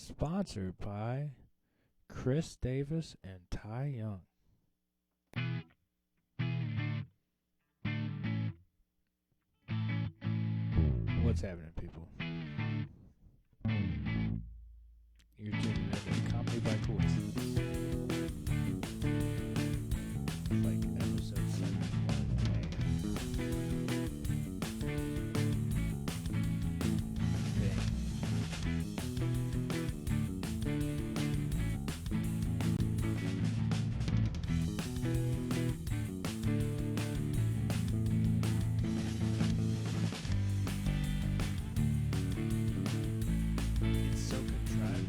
Sponsored by Chris Davis and Ty Young. What's happening, people? You're tuning in to Comedy by Coincidence. Like episode 71. It's so contrived.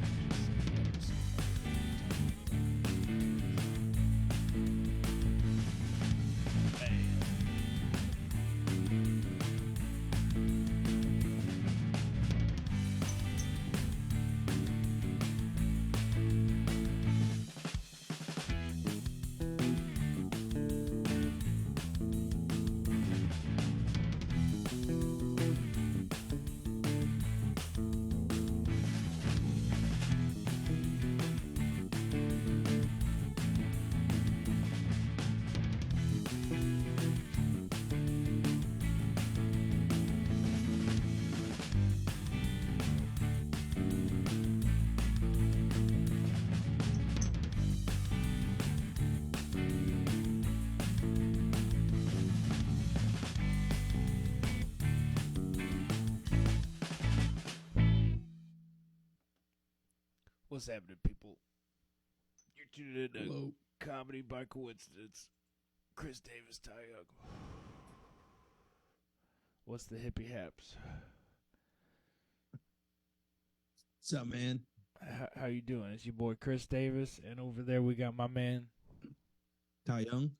What's happening, people? You're tuning in to Hello. Comedy by Coincidence. Chris Davis, Ty Young. What's the hippie haps? What's up, man? How you doing? It's your boy Chris Davis, and over there we got my man. Ty Young.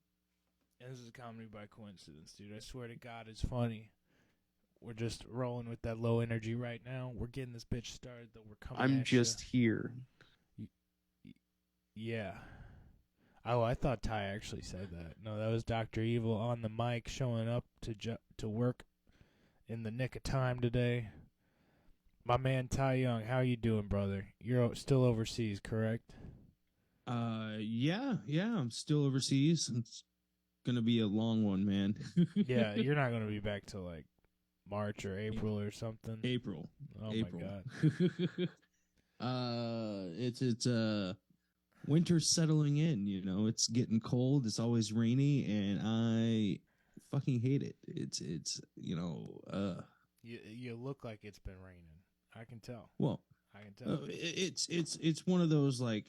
And this is Comedy by Coincidence, dude. I swear to God, it's funny. We're just rolling with that low energy right now. We're getting this bitch started, though. We're coming I'm at just here. Yeah. Oh, I thought Ty actually said that. No, that was Dr. Evil on the mic showing up to work in the nick of time today. My man Ty Young, how you doing, brother? You're still overseas, correct? Yeah, I'm still overseas. It's gonna be a long one, man. Yeah, you're not going to be back till like March or April or something. April. Oh April. my God. It's winter's settling in, you know. It's getting cold, it's always rainy, and I fucking hate it. It's You look like it's been raining. I can tell. well, I can tell. it's one of those like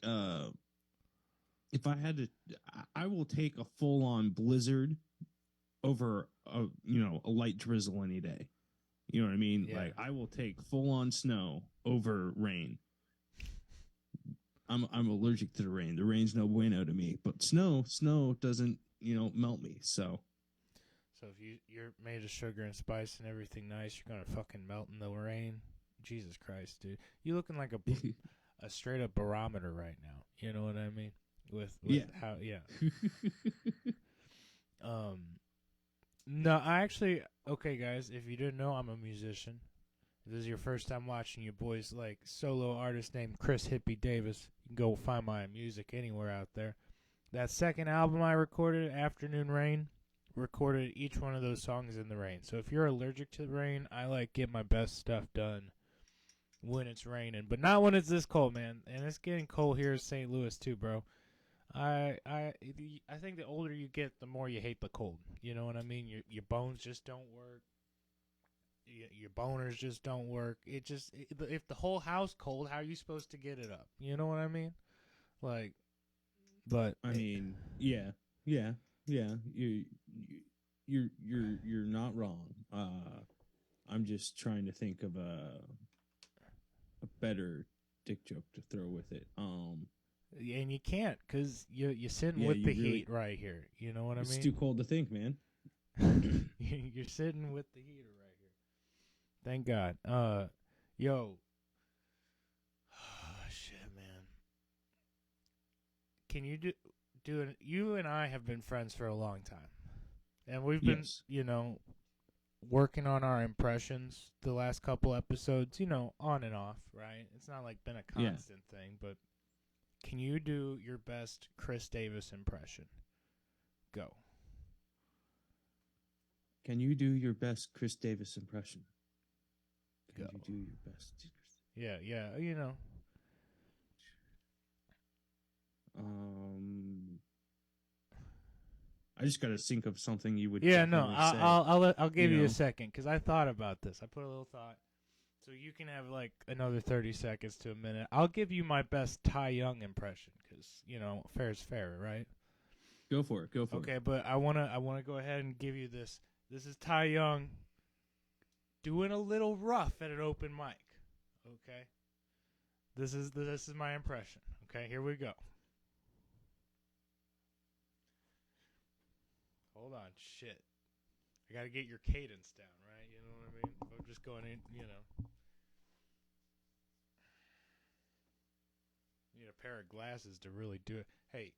if I had to, I will take a full on blizzard over a light drizzle any day. You know what I mean? Yeah. Like I will take full on snow over rain. I'm allergic to the rain. The rain's no bueno to me, but snow doesn't melt me. So So if you're made of sugar and spice and everything nice, you're gonna fucking melt in the rain. Jesus Christ, dude! You looking like a straight up barometer right now. You know what I mean? With how No, I actually okay, guys. If you didn't know, I'm a musician. If this is your first time watching, your boy's like solo artist named Chris Hippie Davis. You can go find my music anywhere out there. That second album I recorded, Afternoon Rain, recorded each one of those songs in the rain. So if you're allergic to the rain, I like get my best stuff done when it's raining, but not when it's this cold, man. And it's getting cold here in St. Louis too, bro. I think the older you get, the more you hate the cold. You know what I mean? Your bones just don't work. Your boners just don't work. If the whole house cold, how are you supposed to get it up? You know what I mean? Like, but I mean, yeah. You're not wrong. I'm just trying to think of a better dick joke to throw with it. and you can't because you're sitting with the heat right here. You know what I mean? It's too cold to think, man. You're sitting with the heater right here. Thank God. Yo. Oh, shit, man. Can you do it? You and I have been friends for a long time. And we've been, Yes. working on our impressions the last couple episodes, on and off, right? It's not like been a constant thing, but can you do your best Chris Davis impression? Go. Can you do your best Chris Davis impression? Can you do your best? Yeah, I just got to think of something you would. Yeah, no, say, I'll give you a second because I thought about this. I put a little thought, so you can have like another 30 seconds to a minute. I'll give you my best Ty Young impression because fair is fair, right? Go for it. Okay, but I wanna go ahead and give you this. This is Ty Young doing a little rough at an open mic. Okay, this is my impression. Okay, here we go. Hold on, shit. I gotta get your cadence down, right? You know what I mean? If I'm just going in, Need a pair of glasses to really do it. Hey,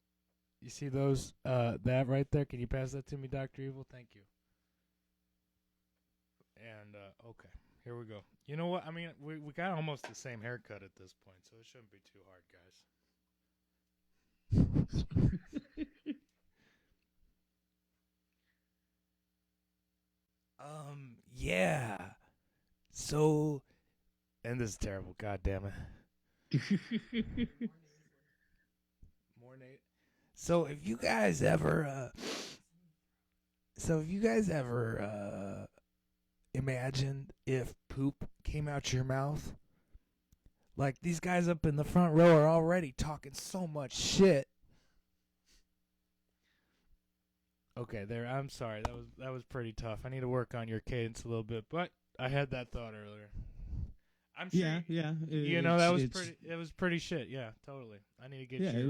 you see those, that right there? Can you pass that to me, Dr. Evil? Thank you. And, okay, here we go. You know what? I mean, we got almost the same haircut at this point, so it shouldn't be too hard, guys. Yeah. So, and this is terrible. God damn it. More Nate. So if you guys ever, imagined if poop came out your mouth, like these guys up in the front row are already talking so much shit. Okay, there. I'm sorry. That was pretty tough. I need to work on your cadence a little bit, but I had that thought earlier. I'm sure. Yeah. It was pretty shit. Yeah, totally. I need to get. Yeah, it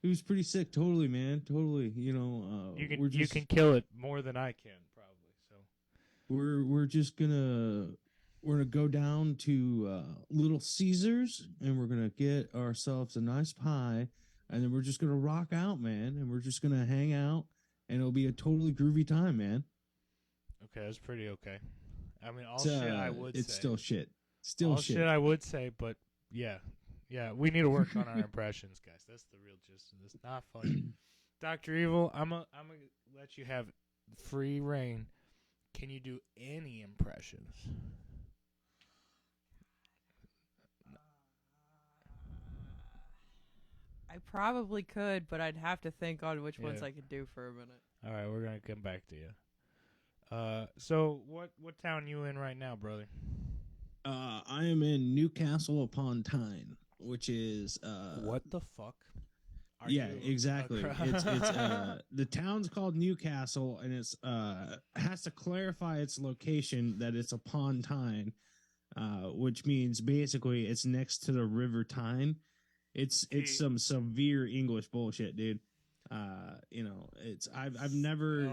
was pretty sick. Totally, man. Totally. You can kill it more than I can probably. So we're gonna go down to Little Caesars and we're gonna get ourselves a nice pie, and then we're just gonna rock out, man, and we're just gonna hang out. And it'll be a totally groovy time, man. Okay, that's pretty okay. I mean, shit I would say. It's still shit. Still shit I would say, but yeah, we need to work on our impressions, guys. That's the real gist of this. Not funny. Dr. Evil, I'm gonna let you have free reign. Can you do any impressions? I probably could, but I'd have to think on which ones I could do for a minute. All right, we're gonna come back to you. So what town you in right now, brother? I am in Newcastle upon Tyne, which is what the fuck? Exactly. It's the town's called Newcastle, and it's has to clarify its location that it's upon Tyne, which means basically it's next to the River Tyne. It's some severe English bullshit, dude. I've never.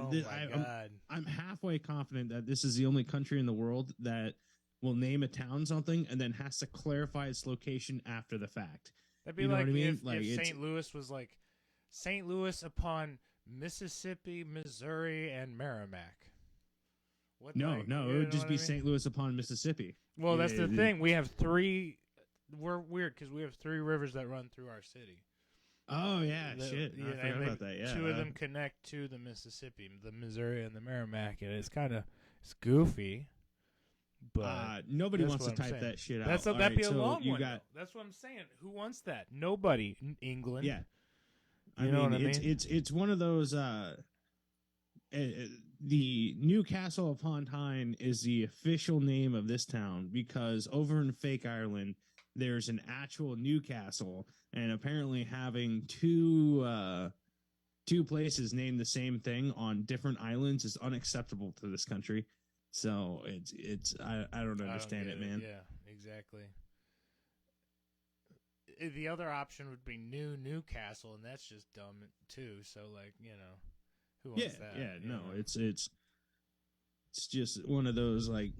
I'm halfway confident that this is the only country in the world that will name a town something and then has to clarify its location after the fact. That'd be if St. Louis was like St. Louis upon Mississippi, Missouri, and Merrimack. No, it would just be St. Louis upon Mississippi. Well, that's the thing. We have three. We're weird because we have three rivers that run through our city. Oh yeah, shit! I forgot about that. Yeah, two of them connect to the Mississippi, the Missouri, and the Merrimack, and it's goofy. But nobody wants to type that shit out. That'd be a long one. That's what I'm saying. Who wants that? Nobody. In England. Yeah. You know what I mean? It's one of those. The Newcastle upon Tyne is the official name of this town because over in fake Ireland, there's an actual Newcastle, and apparently having two places named the same thing on different islands is unacceptable to this country. So I don't understand it, man. Yeah, exactly. The other option would be Newcastle, and that's just dumb too. So who wants that? Yeah, no, it's just one of those like.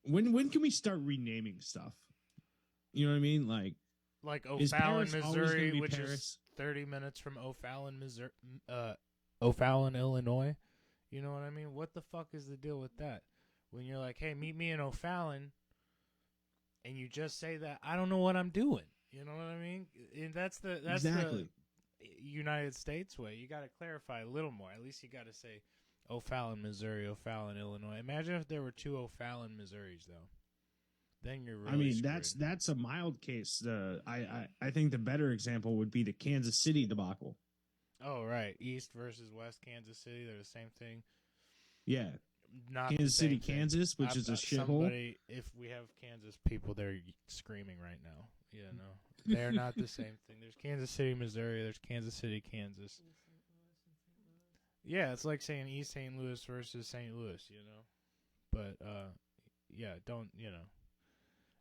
When can we start renaming stuff? You know what I mean? Like O'Fallon, Missouri, which is 30 minutes from O'Fallon, Missouri. O'Fallon, Illinois. You know what I mean? What the fuck is the deal with that? When you're like, hey, meet me in O'Fallon, and you just say that, I don't know what I'm doing. You know what I mean? And that's Exactly. the United States way. You got to clarify a little more. At least you got to say O'Fallon, Missouri, O'Fallon, Illinois. Imagine if there were 2 O'Fallon, Missouris, though. Then you're really I mean, screwed. that's a mild case. I think the better example would be the Kansas City debacle. Oh, right. East versus West Kansas City. They're the same thing. Yeah. Not Kansas the same City, thing. Kansas, which is a shithole. Somebody, if we have Kansas people, they're screaming right now. Yeah, no. They're not the same thing. There's Kansas City, Missouri. There's Kansas City, Kansas. Yeah, it's like saying East St. Louis versus St. Louis, you know? But, yeah, don't, you know.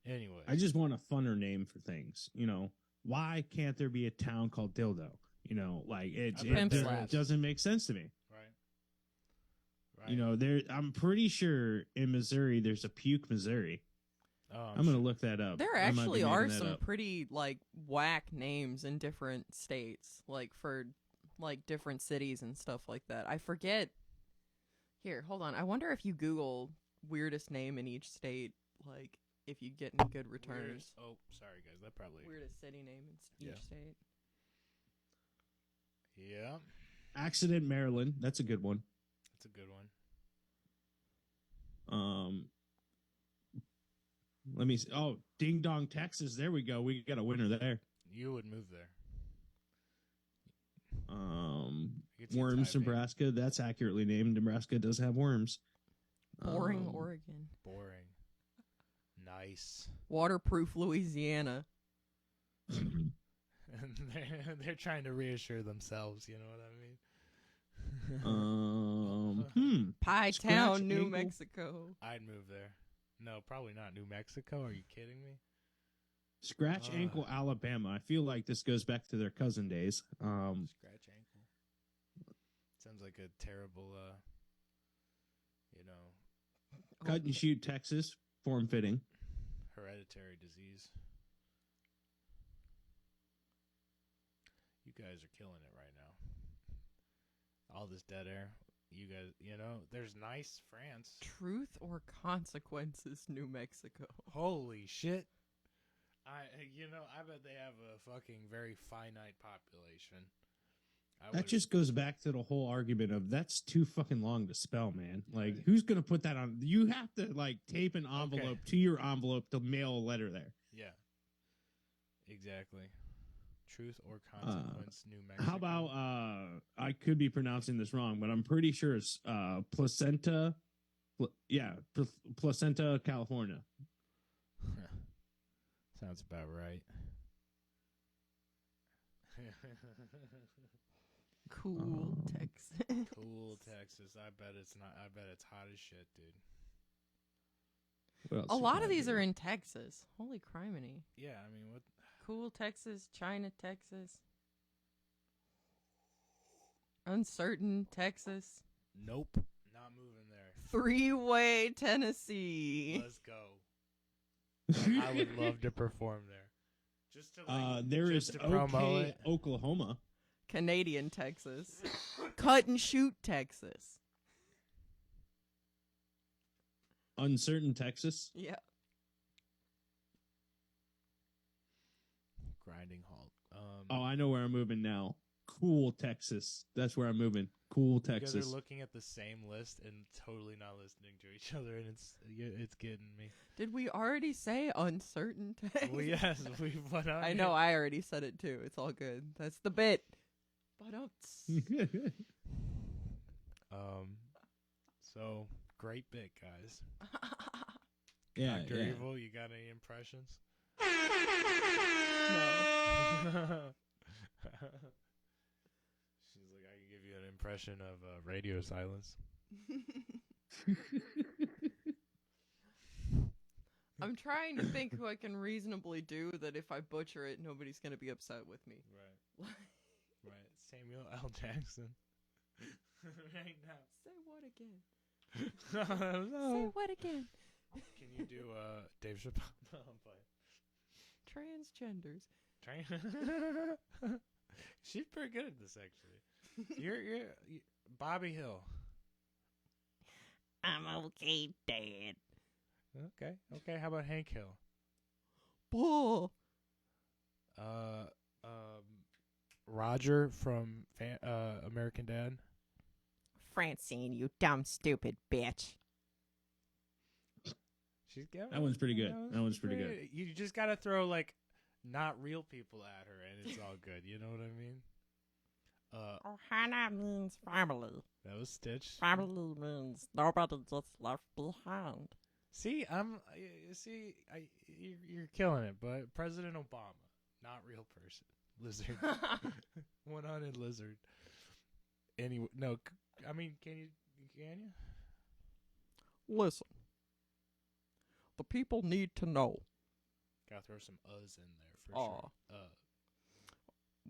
Anyway. I just want a funner name for things. You know, why can't there be a town called Dildo? You know, like it doesn't make sense to me. Right. You know, I'm pretty sure in Missouri there's a Puke, Missouri. Oh, I'm gonna look that up. There actually are some pretty like whack names in different states, like for like different cities and stuff like that. I forget. Here, hold on. I wonder if you Google weirdest name in each state, like if you get any good returns. Oh, sorry guys, that probably Weirdest city name in each state. Yeah. Accident, Maryland. That's a good one. That's a good one. Let me see. Oh, Ding Dong, Texas. There we go. We got a winner there. You would move there. Worms, Nebraska. That's accurately named. Nebraska does have worms. Boring, Oregon. Boring. Nice. Waterproof, Louisiana. And they're trying to reassure themselves. You know what I mean? Pie Town, New Mexico. I'd move there. No, probably not New Mexico. Are you kidding me? Scratch Ankle, Alabama. I feel like this goes back to their cousin days. Scratch ankle. Sounds like a terrible, you know. Cut and shoot, Texas. Form fitting. Hereditary disease. You guys are killing it right now. All this dead air. You guys, you know, there's nice France. Truth or consequences, New Mexico. Holy shit. I bet they have a fucking very finite population. That just goes back to the whole argument of that's too fucking long to spell, man. Like, who's going to put that on? You have to, like, tape an envelope to your envelope to mail a letter there. Yeah. Exactly. Truth or consequence, New Mexico. How about, I could be pronouncing this wrong, but I'm pretty sure it's Placenta. Placenta, California. Sounds about right. Cool, Texas. Cool, Texas. I bet it's not. I bet it's hot as shit, dude. A lot of these are in Texas. Holy criminy. Yeah, I mean, what? Cool, Texas. China, Texas. Uncertain, Texas. Nope. Not moving there. Three-Way, Tennessee. Let's go. I would love to perform there. Just to there just is to promo it. Oklahoma. Canadian, Texas. Cut and shoot, Texas. Uncertain, Texas. Yeah. Grinding halt. I know where I'm moving now. Cool, Texas. That's where I'm moving. Cool, Texas. You guys are looking at the same list and totally not listening to each other, and it's getting me. Did we already say uncertain, Texas? Well, yes, we went on. I know, I already said it too. It's all good. That's the bit. So great bit, guys. Yeah, Dr. yeah. Evil, you got any impressions? No. She's like, I can give you an impression of radio silence. I'm trying to think who I can reasonably do that if I butcher it, nobody's going to be upset with me. Right. Right. Samuel L. Jackson. Right now. Say what again? No. Say what again? Can you do Dave Chappelle? No, I'm playing. Transgenders. She's pretty good at this, actually. You're Bobby Hill. I'm okay, Dad. Okay. How about Hank Hill? Bull. Roger from American Dad. Francine, you dumb, stupid bitch. That one's pretty good. That one's pretty good. You just gotta throw like not real people at her, and it's all good. You know what I mean? Ohana means family. That was Stitch. Family means nobody gets left behind. See, you're killing it, but President Obama, not real person, lizard, one-hunted lizard. Anyway, no, I mean, can you? Listen, the people need to know. Gotta throw some uhs in there for sure.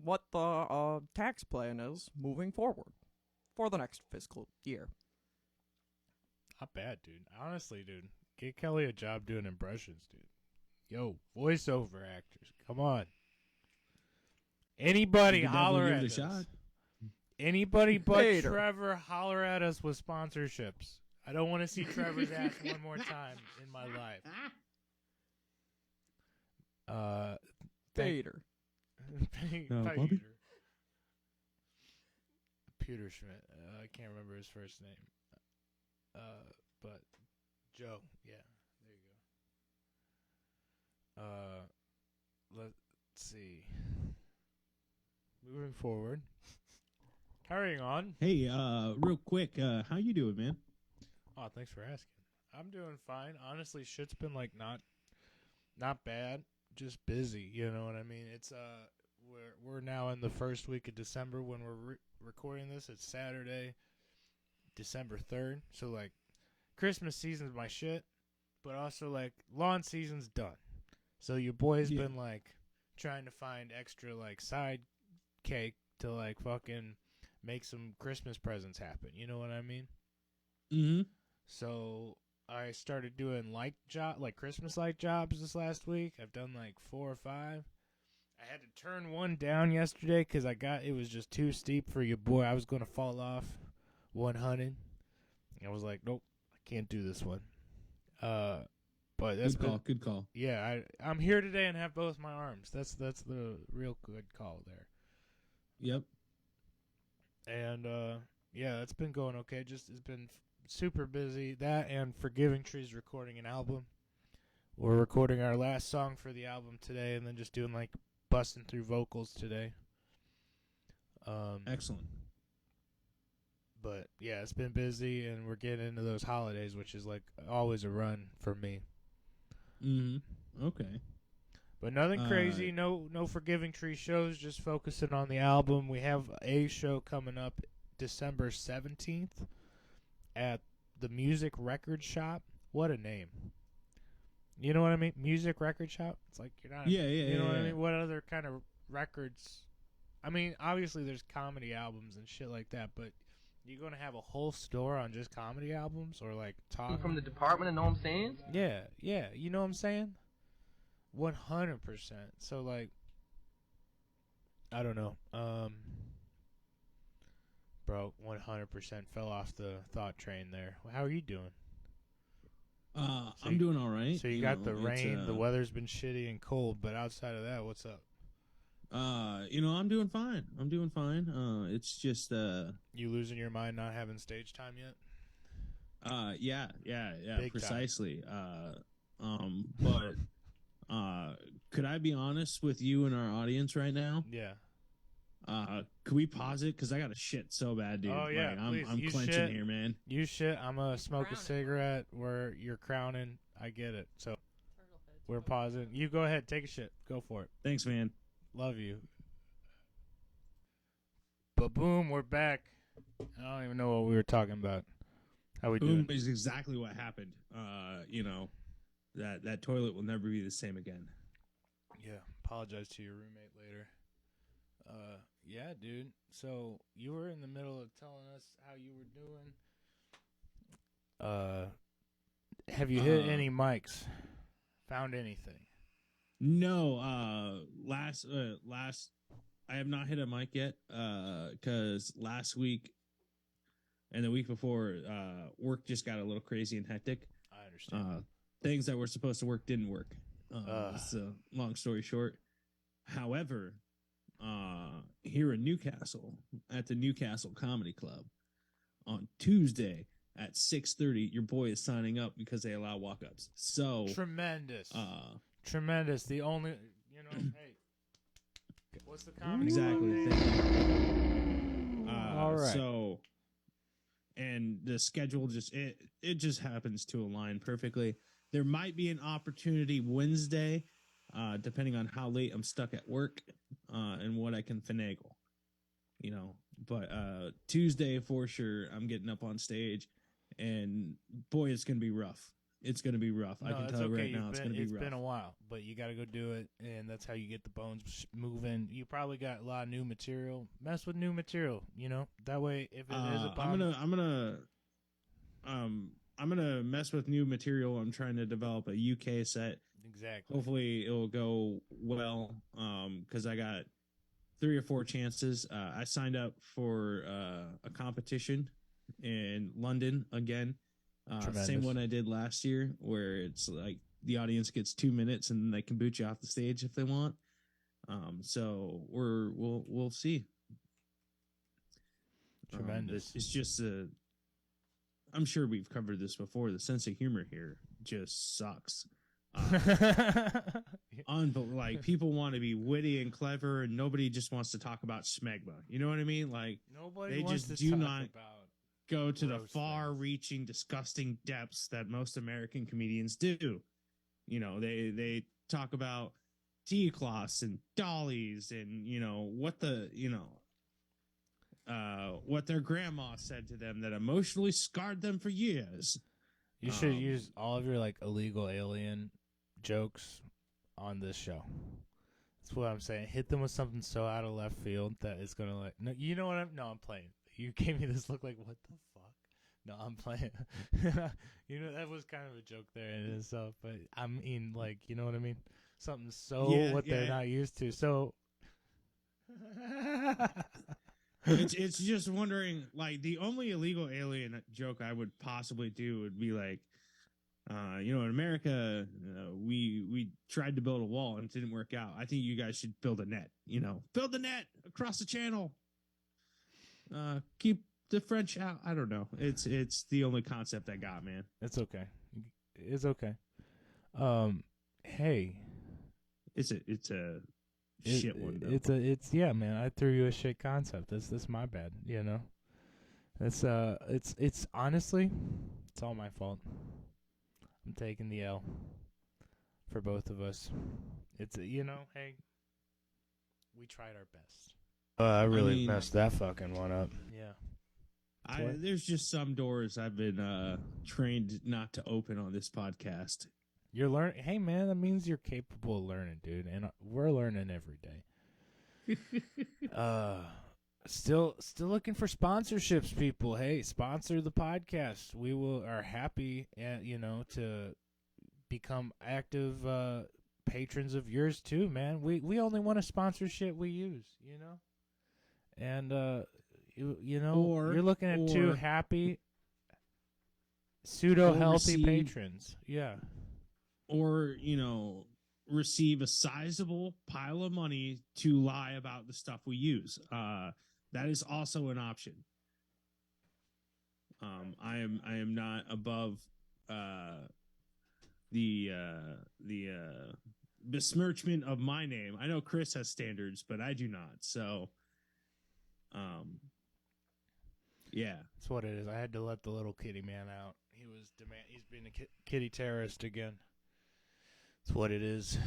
What the tax plan is moving forward for the next fiscal year. Not bad, dude. Honestly, dude. Get Kelly a job doing impressions, dude. Yo, voiceover actors. Come on. Anybody holler at us. Shot. Anybody but Later. Trevor holler at us with sponsorships. I don't want to see Trevor's ass one more time in my life. Vader. Peter. Peter Schmidt. I can't remember his first name. But Joe. Yeah, there you go. Let's see. Moving forward. Carrying on. Hey, real quick, how you doing, man? Oh, thanks for asking. I'm doing fine. Honestly, shit's been like not bad, just busy. You know what I mean? It's we're now in the first week of December when we're recording this. It's Saturday, December 3rd. So like, Christmas season's my shit, but also like lawn season's done. So your boy's been like trying to find extra like side cake to like fucking make some Christmas presents happen. You know what I mean? Mm-hmm. So I started doing like Christmas light jobs this last week. I've done like 4 or 5. I had to turn one down yesterday because it was just too steep for your boy. I was going to fall off 100. I was like, nope, I can't do this one. But that's good call. Yeah, I'm here today and have both my arms. That's the real good call there. Yep. And yeah, it's been going okay. Just it's been super busy. That and Forgiving Tree's recording an album. We're recording our last song for the album today, and then just doing like busting through vocals today. Excellent. But yeah, it's been busy, and we're getting into those holidays, which is like always a run for me. Mm-hmm. Okay. But nothing crazy. No Forgiving Tree shows. Just focusing on the album. We have a show coming up December 17th at the Music Record Shop. What a name! You know what I mean? Music Record Shop. It's like you're not. Yeah. You know what I mean? What other kind of records? I mean, obviously there's comedy albums and shit like that, but you're gonna have a whole store on just comedy albums or like talk from the department. You know what I'm saying? Yeah. You know what I'm saying? 100%. So like, I don't know. Bro, 100% fell off the thought train there. How are you doing? I'm doing all right. So you got the rain. The weather's been shitty and cold, but outside of that, what's up? I'm doing fine. It's just you losing your mind not having stage time yet? Yeah, Big precisely. But could I be honest with you and our audience right now? Yeah. Could we pause it? Because I got to shit so bad, dude. Oh, yeah, like, I'm clenching shit. here, man. You shit. I'm going to smoke a cigarette where you're crowning. I get it. So we're pausing. You go ahead. Take a shit. Go for it. Thanks, man. Love you. But boom, we're back. I don't even know what we were talking about. How we doing? Boom is exactly what happened. That toilet will never be the same again. Yeah. Apologize to your roommate later. Yeah, dude. So you were in the middle of telling us how you were doing. Have you hit any mics? Found anything? No. Last I have not hit a mic yet. Because last week, and the week before, work just got a little crazy and hectic. I understand. Things that were supposed to work didn't work. Ugh. So long story short. However, here in Newcastle at the Newcastle Comedy Club on Tuesday at 6:30, your boy is signing up because they allow walk-ups. So Tremendous. Tremendous. The only, hey, what's the comedy exactly. club name? Thank you. All right. So, and the schedule it just happens to align perfectly. There might be an opportunity Wednesday, depending on how late I'm stuck at work, and what I can finagle. But Tuesday for sure, I'm getting up on stage, and boy, it's gonna be rough. It's gonna be rough. I can tell you right now, it's gonna be rough. It's been a while, but you got to go do it, and that's how you get the bones moving. You probably got a lot of new material. Mess with new material, That way, if it is a bomb, I'm gonna mess with new material. I'm trying to develop a UK set. Exactly. Hopefully, it'll go well. Because I got 3 or 4 chances. I signed up for a competition in London again. Same one I did last year, where it's like the audience gets 2 minutes and they can boot you off the stage if they want. So we'll see. Tremendous. It's just I'm sure we've covered this before. The sense of humor here just sucks. Like people want to be witty and clever, and nobody just wants to talk about smegma. You know what I mean? Like nobody they wants just to do talk not about go to the gross far-reaching, disgusting depths that most American comedians do. They talk about D-cloths and dollies, and what their grandma said to them that emotionally scarred them for years. You should use all of your illegal alien jokes on this show. That's what I'm saying. Hit them with something so out of left field that it's gonna no. You know what I'm playing. You gave me this look like, what the fuck? No, I'm playing. That was kind of a joke there in itself, but I mean, you know what I mean? Something so they're not used to. So it's just wondering, the only illegal alien joke I would possibly do would be in America, we tried to build a wall and it didn't work out. I think you guys should build a net. Build a net across the channel. Keep the French out. I don't know. It's the only concept I got, man. It's okay. It's okay. Hey, it's a shit one though. It's man. I threw you a shit concept. That's my bad. It's honestly, it's all my fault. I'm taking the L for both of us. It's hey, we tried our best. I really messed that fucking one up. Yeah. There's just some doors I've been trained not to open on this podcast. You're learning. Hey, man, that means you're capable of learning, dude. And we're learning every day. Still looking for sponsorships, people. Hey, sponsor the podcast. We are happy, to become active patrons of yours too, man. We only want a sponsorship we use, and you're looking at 2 happy, pseudo-healthy patrons. Yeah. Or, receive a sizable pile of money to lie about the stuff we use. That is also an option. I am not above the besmirchment of my name. I know Chris has standards, but I do not. So, yeah, that's what it is. I had to let the little kitty man out. He's been a kitty terrorist again. That's what it is.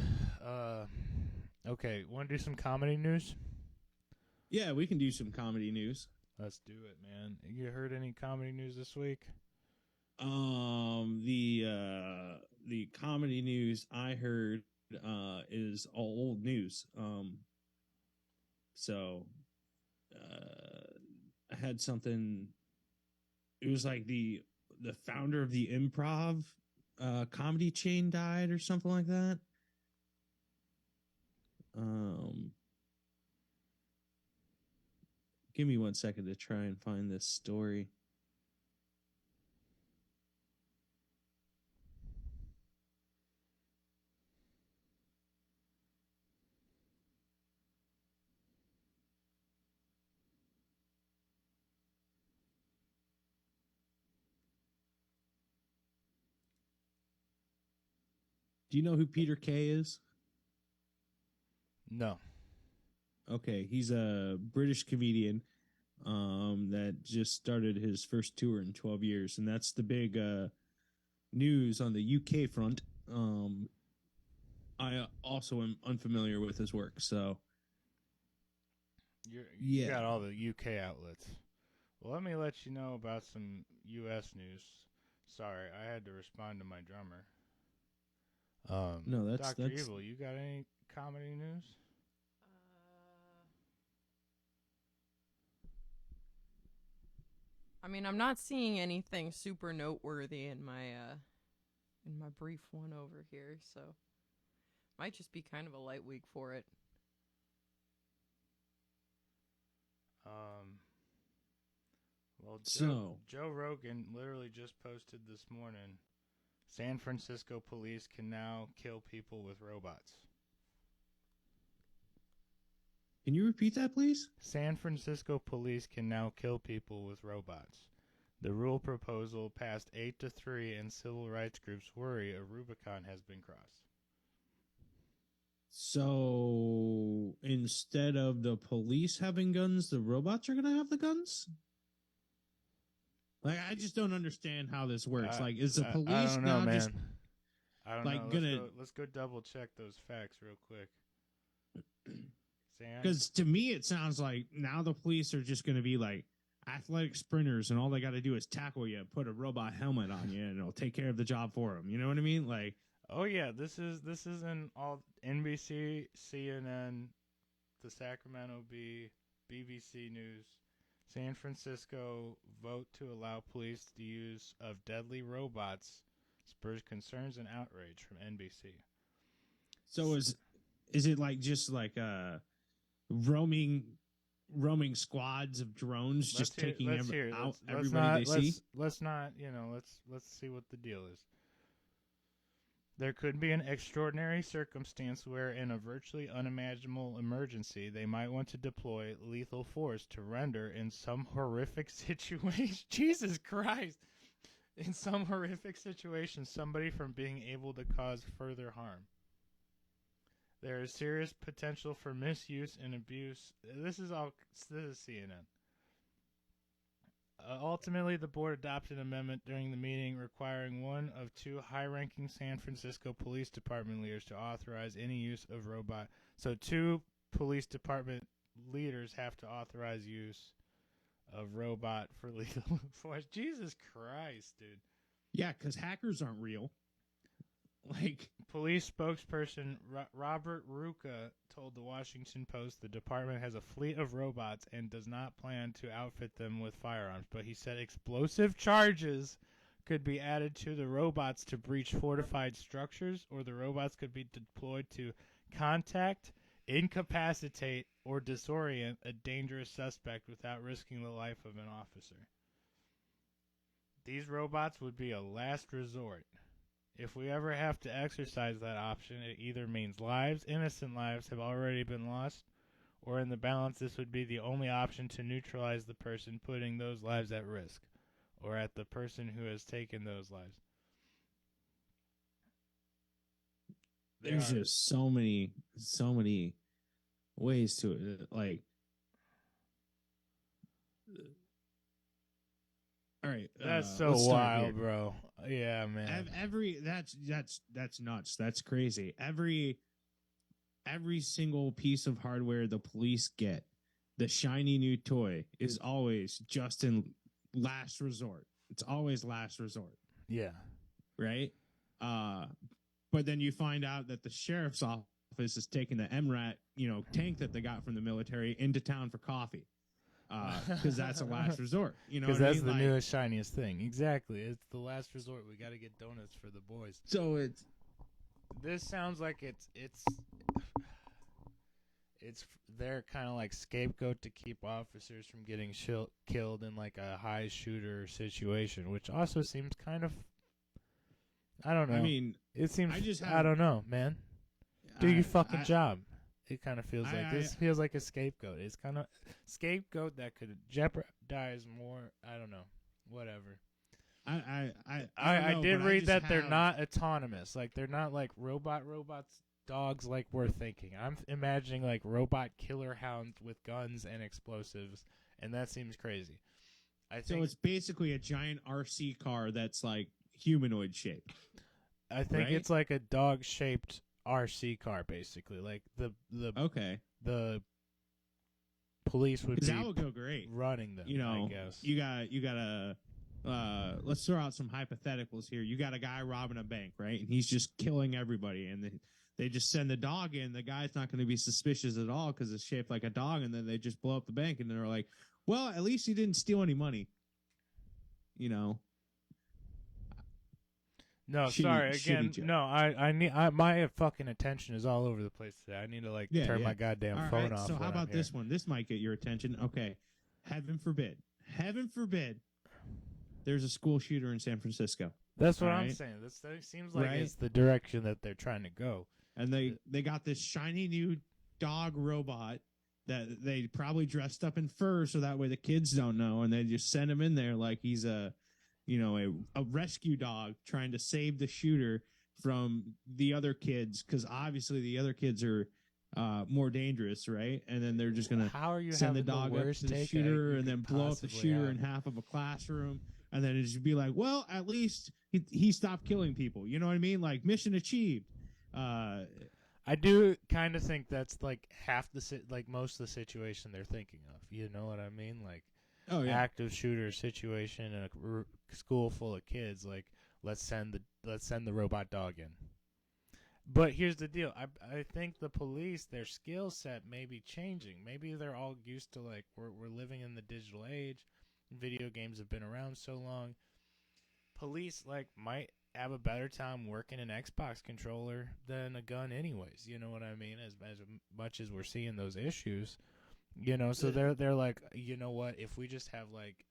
Okay, want to do some comedy news? Yeah, we can do some comedy news. Let's do it, man. You heard any comedy news this week? The comedy news I heard is all old news. So I had something. It was like the founder of the Improv comedy chain died or something like that. Give me 1 second to try and find this story. Do you know who Peter Kay is? No. Okay, he's a British comedian that just started his first tour in 12 years, and that's the big news on the UK front. I also am unfamiliar with his work, so You got all the UK outlets. Well, let me let you know about some US news. Sorry, I had to respond to my drummer. No, that's Dr. Evil, you got any comedy news? I mean, I'm not seeing anything super noteworthy in my brief one over here, so might just be kind of a light week for it. Well, So Joe Rogan literally just posted this morning, San Francisco police can now kill people with robots. can you repeat that, please? San Francisco police can now kill people with robots. The rule proposal passed 8-3, and civil rights groups worry a Rubicon has been crossed. So instead of the police having guns, the robots are going to have the guns? Like, I just don't understand how this works. Like, is the police I don't know, now man. just I don't like know. Let's go double check those facts real quick. Because to me, it sounds like now the police are just going to be like athletic sprinters, and all they got to do is tackle you, put a robot helmet on you, and it'll take care of the job for them. You know what I mean? Like, oh yeah, this is in all NBC, CNN, the Sacramento Bee, BBC News. San Francisco vote to allow police the use of deadly robots spurs concerns and outrage from NBC. so is it like just like roaming squads of drones just taking out everybody they see? Let's not, let's see what the deal is. There could be an extraordinary circumstance where, in a virtually unimaginable emergency, they might want to deploy lethal force to render in some horrific situation. Jesus Christ! In some horrific situation, somebody from being able to cause further harm. There is serious potential for misuse and abuse. This is CNN. Ultimately, the board adopted an amendment during the meeting requiring one of two high-ranking San Francisco Police Department leaders to authorize any use of robot. So 2 police department leaders have to authorize use of robot for lethal force. Jesus Christ, dude. Yeah, because hackers aren't real. Like, police spokesperson Robert Ruca told the Washington Post the department has a fleet of robots and does not plan to outfit them with firearms, but he said explosive charges could be added to the robots to breach fortified structures, or the robots could be deployed to contact, incapacitate, or disorient a dangerous suspect without risking the life of an officer. These robots would be a last resort. If we ever have to exercise that option, it either means innocent lives have already been lost, or in the balance, this would be the only option to neutralize the person putting those lives at risk, or at the person who has taken those lives. There's just so many ways to it. Like, all right, that's so wild, bro. Yeah, man. That's nuts. That's crazy. Every single piece of hardware the police get, the shiny new toy, is always just in last resort. It's always last resort. Yeah. Right? But then you find out that the sheriff's office is taking the MRAT, tank that they got from the military into town for coffee. Because that's a last resort. Because that's the newest, shiniest thing. Exactly. It's the last resort. We got to get donuts for the boys. So this sounds like it's their kind of like scapegoat to keep officers from getting killed in like a high shooter situation, which also seems kind of, I don't know. I mean, it seems, I don't know, man. Do your fucking job. It kind of feels this feels like a scapegoat. It's kind of scapegoat that could jeopardize more. I don't know. Whatever. I know, did but read just that they're have- not autonomous. Like they're not like robots dogs like we're thinking. I'm imagining like robot killer hounds with guns and explosives, and that seems crazy. I So think it's basically a giant RC car that's like humanoid shaped. right? it's like a dog shaped RC car basically. Like Okay, the police would 'cause be that would go great. running them, You know, I guess. you got a. Let's throw out some hypotheticals here. You got a guy robbing a bank, right? And he's just killing everybody, and they just send the dog in. The guy's not going to be suspicious at all because it's shaped like a dog, and then they just blow up the bank, and they're like, "Well, at least he didn't steal any money." You know, No, Shitty- sorry shitty again. joke. No, I need my fucking attention is all over the place today. I need to like Yeah, turn yeah. my goddamn all phone right. off. So when how I'm about here. this one? This might get your attention. Okay, heaven forbid, there's a school shooter in San Francisco. That's what All I'm right. saying. This seems like Right. it's the direction that they're trying to go. And they got this shiny new dog robot that they probably dressed up in fur so that way the kids don't know, and they just send him in there like he's a rescue dog trying to save the shooter from the other kids, because obviously the other kids are more dangerous, right? And then they're just gonna How are you send the having dog up worst to the take shooter you and then could blow up the possibly shooter have? in half of a classroom, and then it just be like, well, at least he stopped killing people. You know what I mean? Like mission achieved. I do kind of think that's like half the like most of the situation they're thinking of. You know what I mean? Like Oh yeah. active shooter situation in a school full of kids. Like let's send the robot dog in. But here's the deal. I think the police, their skill set may be changing. Maybe they're all used to like we're living in the digital age. Video games have been around so long. Police like might have a better time working an Xbox controller than a gun anyways. You know what I mean? As much as we're seeing those issues, you know, so they're like, you know what, if we just have like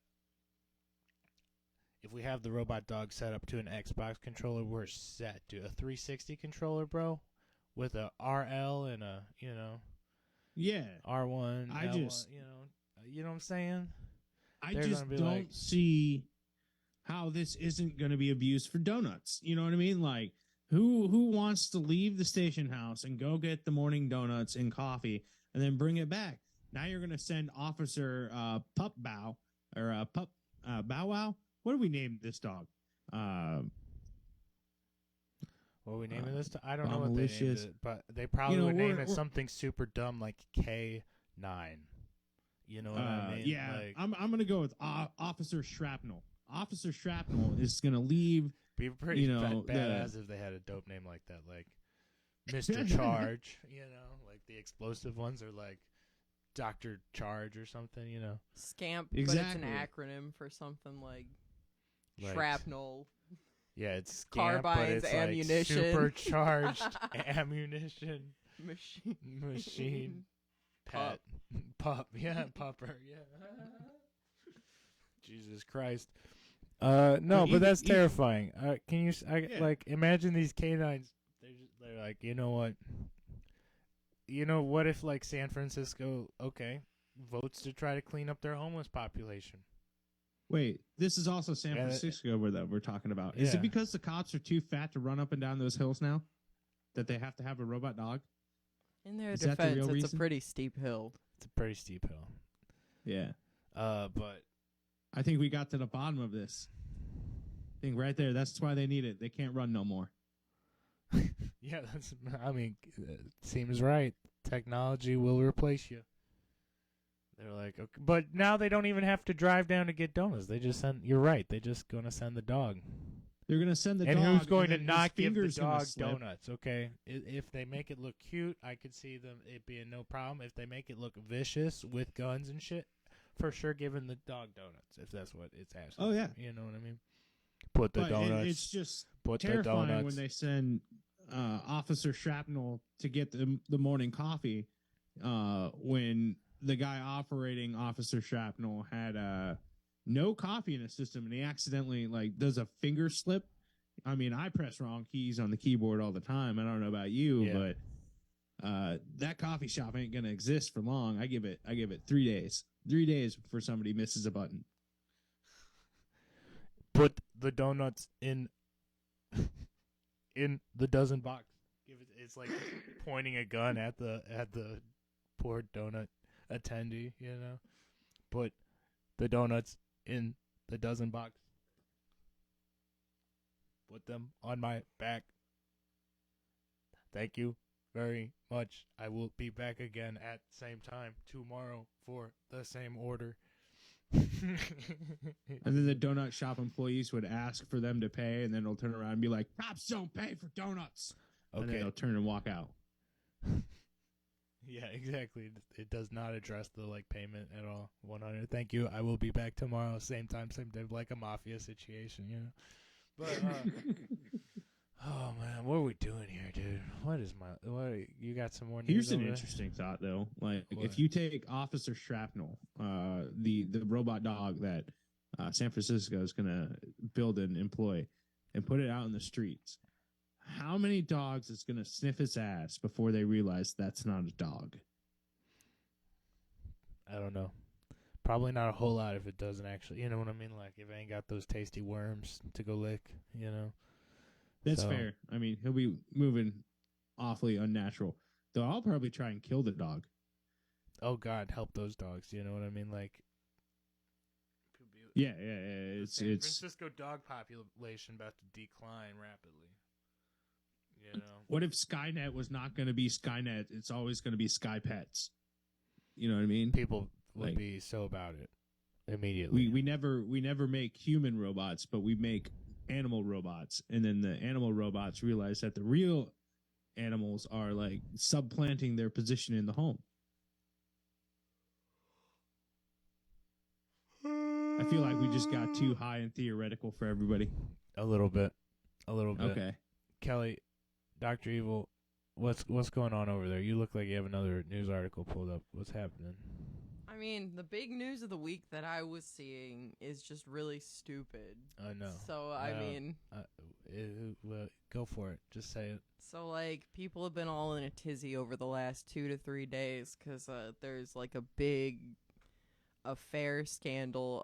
if we have the robot dog set up to an Xbox controller, we're set, dude. A 360 controller, bro, with a RL and a, you know, Yeah. R1, I L1, just- you know what I'm saying? I They're just gonna be don't like- see how this isn't going to be abused for donuts. You know what I mean? Like, who wants to leave the station house and go get the morning donuts and coffee and then bring it back? Now you're going to send Officer Pup Bow or Pup Bow Wow. What do we name this dog? What are we naming this? I don't know what they named Bomalicious. it, but they probably You know, would name we're- it something super dumb like K9. You know what I mean? Yeah, Like, I'm going to go with Officer Shrapnel. Officer Shrapnel is going to leave. be pretty you know, badass if they had a dope name like that, like Mr. Charge. You know, like the explosive ones are like Dr. Charge or something. You know, Scamp, Exactly. but it's an acronym for something like Like- shrapnel. yeah, it's scamp, but Carbines, it's ammunition. like supercharged ammunition Machine. pet pup, yeah, pupper, yeah. Jesus Christ. No, but even- that's even- terrifying. Can you Yeah. like imagine these canines? They're like, you know what? You know what if like San Francisco, okay, votes to try to clean up their homeless population? Wait, this is also San Yeah, Francisco that we're talking about. Is Yeah. it because the cops are too fat to run up and down those hills now that they have to have a robot dog? In their Is that the defense, real it's reason? a pretty steep hill. It's a pretty steep hill. Yeah. But I think we got to the bottom of this. I think right there, that's why they need it. They can't run no more. yeah, that's. I mean, it seems right. Technology will replace you. They're like, okay, but now they don't even have to drive down to get donuts. They just send. You're right. They just gonna send the dog. They're going to send the And dog. who's going to then his not give the finger's gonna dog slip. donuts? Okay, if they make it look cute, I could see them it being no problem. If they make it look vicious with guns and shit, for sure, giving the dog donuts if that's what it's asking. Oh, yeah. for, you know what I mean. Put the But donuts. it's just put the terrifying donuts. when they send Officer Shrapnel to get the morning coffee when the guy operating Officer Shrapnel had no coffee in his system, and he accidentally like does a finger slip. I mean, I press wrong keys on the keyboard all the time. I don't know about you, Yeah. but that coffee shop ain't gonna exist for long. I give it 3 days. 3 days before somebody misses a button. Put the donuts in the dozen box. It's like pointing a gun at the poor donut attendee, you know. Put the donuts in the dozen box. Put them on my back. Thank you very much. I will be back again at the same time tomorrow for the same order. And then the donut shop employees would ask for them to pay, and then they'll turn around and be like, "Cops don't pay for donuts." Okay. And then they'll turn and walk out. Yeah, exactly. It does not address the payment at all. 100. Thank you. I will be back tomorrow, same time, same day, like a mafia situation, you know. But oh man, what are we doing here, dude? You got some more news? Here's an interesting thought, though. Like, if you take Officer Shrapnel, the robot dog that San Francisco is gonna build and employ, and put it out in the streets, how many dogs is gonna sniff its ass before they realize that's not a dog? I don't know. Probably not a whole lot if it doesn't actually. You know what I mean? Like, if it ain't got those tasty worms to go lick, you know. That's fair. I mean, he'll be moving awfully unnatural. Though I'll probably try and kill the dog. Oh, God, help those dogs. You know what I mean? Like, yeah. It's San Francisco dog population about to decline rapidly. You know. What if Skynet was not going to be Skynet? It's always going to be Sky Pets. You know what I mean? People would be so about it immediately. We never make human robots, but we make animal robots, and then the animal robots realize that the real animals are like supplanting their position in the home. I feel like we just got too high and theoretical for everybody. A little bit. Okay. Kelly, Dr. Evil, what's going on over there? You look like you have another news article pulled up. What's happening? I mean, the big news of the week that I was seeing is just really stupid. I know. So, I mean... go for it. Just say it. So, people have been all in a tizzy over the last 2 to 3 days because there's, a big affair scandal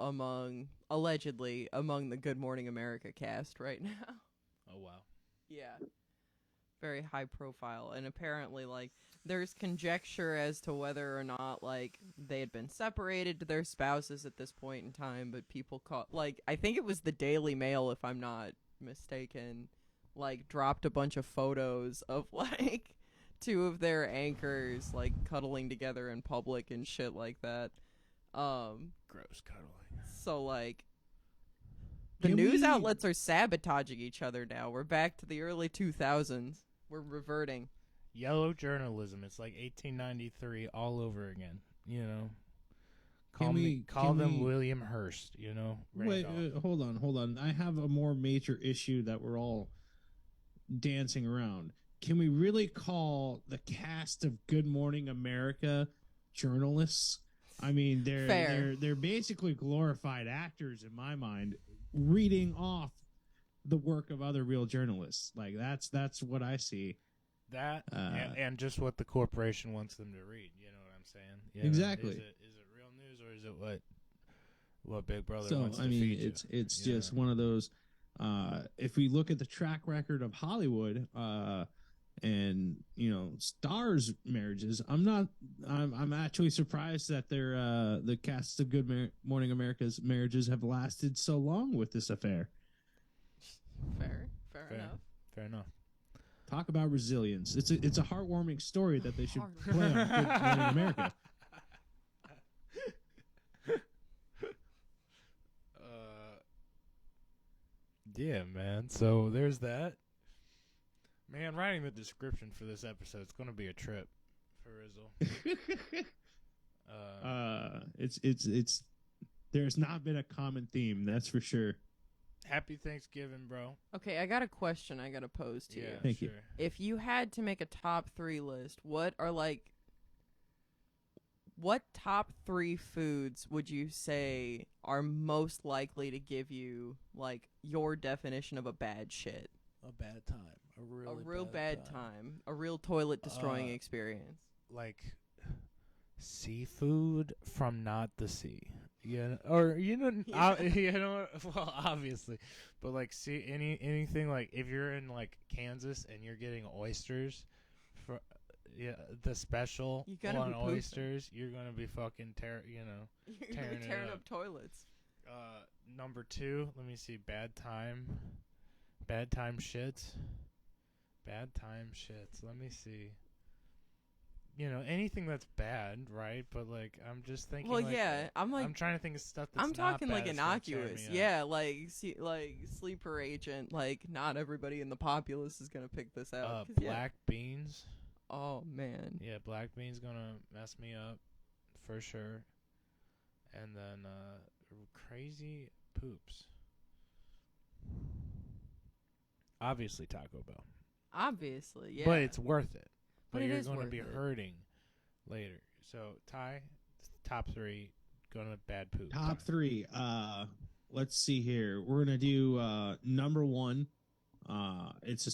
allegedly among the Good Morning America cast right now. Oh, wow. Yeah. Very high profile. And apparently, there's conjecture as to whether or not, they had been separated to their spouses at this point in time, but people caught, I think it was the Daily Mail, if I'm not mistaken, dropped a bunch of photos of, two of their anchors, cuddling together in public and shit like that. Gross cuddling. So, the news outlets are sabotaging each other now. We're back to the early 2000s. We're reverting. Yellow journalism. It's like 1893 all over again. You know. Call them William Hearst. You know. Wait, hold on. I have a more major issue that we're all dancing around. Can we really call the cast of Good Morning America journalists? I mean, they're basically glorified actors in my mind, reading off the work of other real journalists. That's what I see. That and just what the corporation wants them to read. You know what I'm saying? You exactly. Know, is it real news or is it what Big Brother so, wants to I mean, feed you? It's just one of those. If we look at the track record of Hollywood, and stars' marriages, I'm actually surprised that the cast of Good Morning America's marriages have lasted so long with this affair. Fair enough. Fair enough. Talk about resilience. It's a heartwarming story that they should play on Good Morning America. Yeah, man. So there's that. Man, writing the description for this episode is going to be a trip for Rizzle. It's there's not been a common theme, that's for sure. Happy Thanksgiving, bro. Okay, I got a question I got to pose to you. Thank you. If you had to make a top 3 list, what top 3 foods would you say are most likely to give you your definition of a bad shit? A bad time. A real bad time. A real toilet destroying experience. Like seafood from not the sea. Yeah, or Yeah. well, obviously, but like, see anything like if you're in like Kansas and you're getting oysters, for the special You gotta on be pooping. oysters, you're gonna be fucking You're gonna be tearing it tearing up. up toilets. Number 2, let me see, bad time shits, Let me see. Anything that's bad, right? But like, I'm just thinking. Well, like, yeah, I'm trying to think of stuff that's I'm not talking bad like that's gonna tear innocuous. me up. Yeah, like sleeper agent. Like not everybody in the populace is gonna pick this out. 'Cause, Black beans. Oh man. Yeah, black beans gonna mess me up for sure. And then crazy poops. Obviously Taco Bell. Obviously, yeah. But it's worth it. But it you're is going to worth be it. hurting later. So, Ty, top 3, going to bad poop. Top 3. Let's see here. We're gonna do number 1. It's the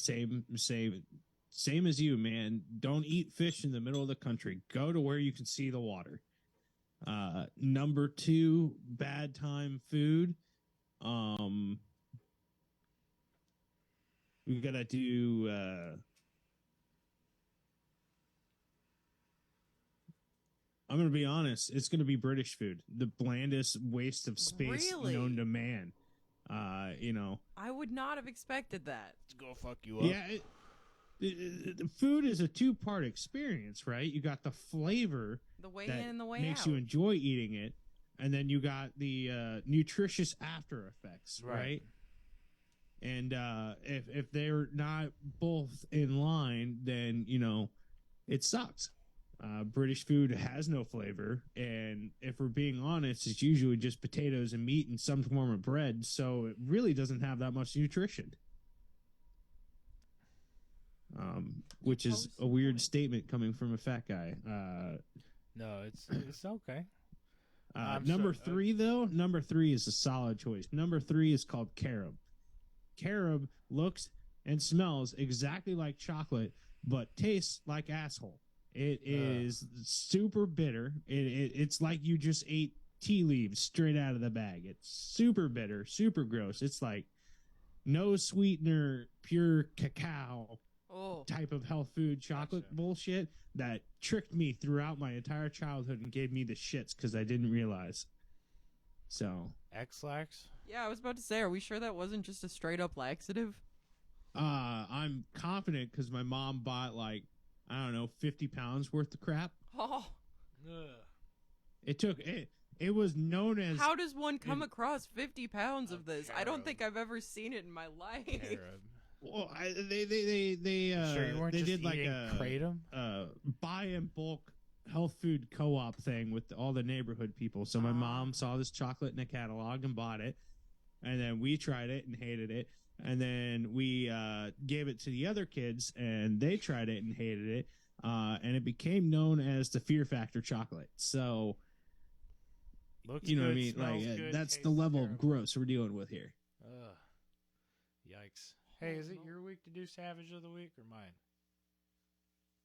same as you, man. Don't eat fish in the middle of the country. Go to where you can see the water. Number 2, bad time food. We gotta do. I'm gonna be honest. It's gonna be British food, the blandest waste of space Really? known to man. I would not have expected that. Let's go fuck you up. Yeah. The food is a 2-part experience, right? You got the flavor The way that in and the way makes out. you enjoy eating it, and then you got the nutritious after effects, right? And if they're not both in line, then it sucks. British food has no flavor, and if we're being honest, it's usually just potatoes and meat and some form of bread, so it really doesn't have that much nutrition. Which is a weird statement coming from a fat guy. No, it's okay. Number 3, though, number 3 is a solid choice. Number 3 is called carob. Carob looks and smells exactly like chocolate, but tastes like asshole. It is super bitter. It's like you just ate tea leaves straight out of the bag. It's super bitter, super gross. It's like no sweetener, pure cacao type of health food chocolate bullshit that tricked me throughout my entire childhood and gave me the shits because I didn't realize. So X-Lax? Yeah, I was about to say, are we sure that wasn't just a straight up laxative? I'm confident because my mom bought 50 pounds worth of crap. Oh. It was known as. How does one come across 50 pounds of this? I don't think I've ever seen it in my life. Carob. Well, Sure you weren't they just did like eating a kratom? buy in bulk health food co-op thing with all the neighborhood people. So my mom saw this chocolate in a catalog and bought it, and then we tried it and hated it, and then we gave it to the other kids and they tried it and hated it, and it became known as the Fear Factor chocolate. So Looks you know what I good, mean? smells Like good, that's the tastes level of terrible. gross we're dealing with here. Ugh. Yikes. Hey, is it your week to do Savage of the Week or mine?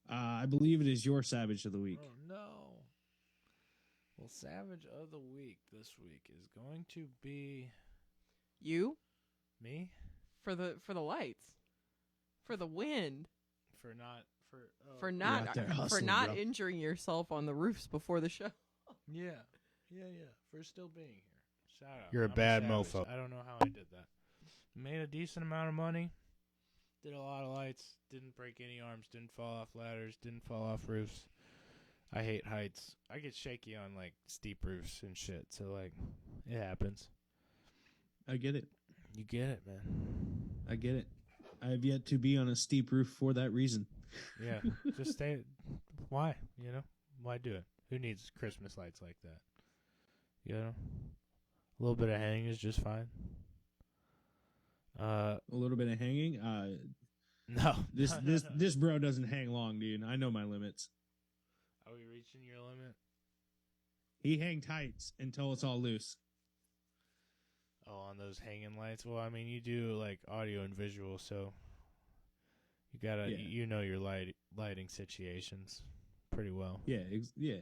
I believe it is your Savage of the Week. Oh, no. Well, Savage of the Week this week is going to be You? me For the lights. For the wind. for not For You're not out there hustling, bro. injuring yourself on the roofs before the show. yeah for still being here. Shout out. You're a I'm bad savage. mofo. I don't know how I did that. Made a decent amount of money. Did a lot of lights. Didn't break any arms. Didn't fall off ladders. Didn't fall off roofs. I hate heights. I get shaky on steep roofs and shit. So it happens. I get it. You get it, man. I get it. I have yet to be on a steep roof for that reason. Yeah, just stay. Why? Why do it? Who needs Christmas lights like that? A little bit of hanging is just fine. A little bit of hanging. No. This bro doesn't hang long, dude. I know my limits. Are we reaching your limit? He hang tights until it's all loose. Oh, on those hanging lights? Well, I mean, you do audio and visual, so you gotta your lighting situations pretty well. Yeah, yeah.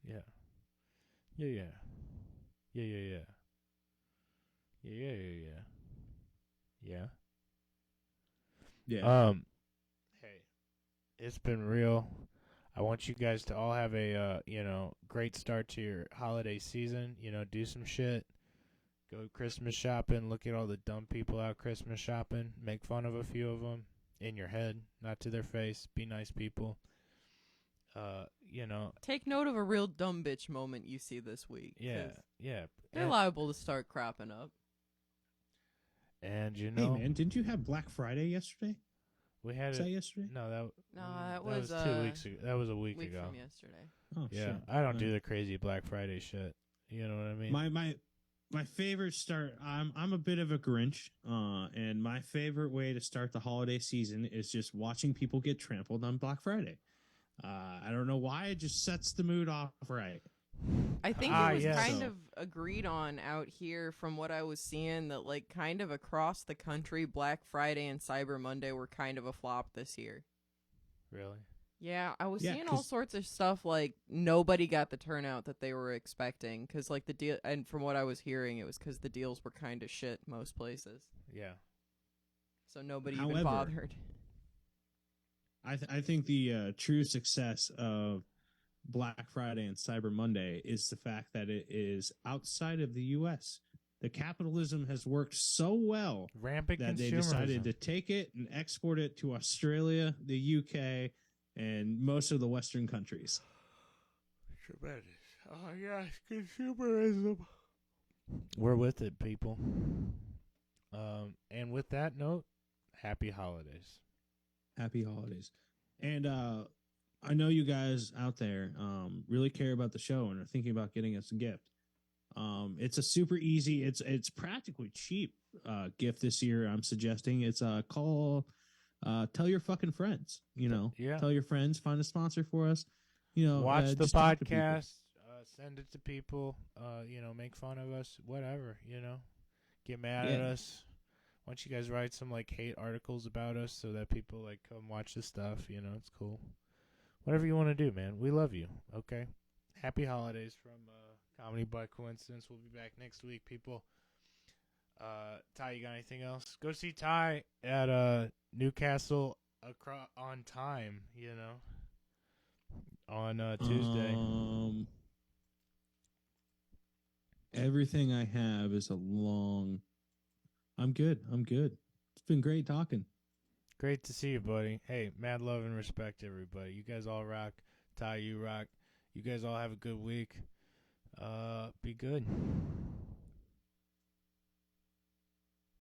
Yeah. Yeah, yeah. Yeah, yeah, yeah. Yeah, yeah, yeah, yeah. Yeah. Yeah. Hey, it's been real. I want you guys to all have a great start to your holiday season. Do some shit. Go Christmas shopping. Look at all the dumb people out Christmas shopping. Make fun of a few of them in your head, not to their face. Be nice people. Take note of a real dumb bitch moment you see this week. Yeah, 'Cause yeah. they're liable to start cropping up. And Hey man, didn't you have Black Friday yesterday? we had Was it. that yesterday? No, that was was 2 weeks ago. That was a week ago. from yesterday. Oh Yeah, shit. I don't Right. do the crazy Black Friday shit. You know what I mean? My favorite start. I'm a bit of a Grinch, and my favorite way to start the holiday season is just watching people get trampled on Black Friday. I don't know why, it just sets the mood off right. I think it was yes. kind So- of agreed on out here from what I was seeing that like kind of across the country, Black Friday and Cyber Monday were kind of a flop this year. Really? Yeah, I was Yeah, seeing all 'cause- sorts of stuff like nobody got the turnout that they were expecting because like the deal, and from what I was hearing, it was because the deals were kind of shit most places, Yeah. so nobody even However, bothered. I think the true success of Black Friday and Cyber Monday is the fact that it is outside of the U.S. The capitalism has worked so well Rampant that they consumerism. decided to take it and export it to Australia, the UK, and most of the Western countries. Tremendous. Oh, yes, consumerism. We're with it, people. And with that note, happy holidays. Happy holidays. And I know you guys out there really care about the show and are thinking about getting us a gift. It's a super easy, it's practically cheap gift this year. I'm suggesting it's tell your fucking friends, Yeah. tell your friends, find a sponsor for us, Watch the just talk to people. podcast. Send it to people. Make fun of us. Whatever. Get mad at Yeah. us. Why don't you guys write some like hate articles about us so that people like come watch the stuff? It's cool. Whatever you want to do, man. We love you. Okay. Happy holidays from Comedy by Coincidence. We'll be back next week, people. Ty, you got anything else? Go see Ty at Newcastle on time. On Tuesday. Everything I have is I'm good. It's been great talking. Great to see you, buddy. Hey, mad love and respect, everybody. You guys all rock. Ty, you rock. You guys all have a good week. Be good.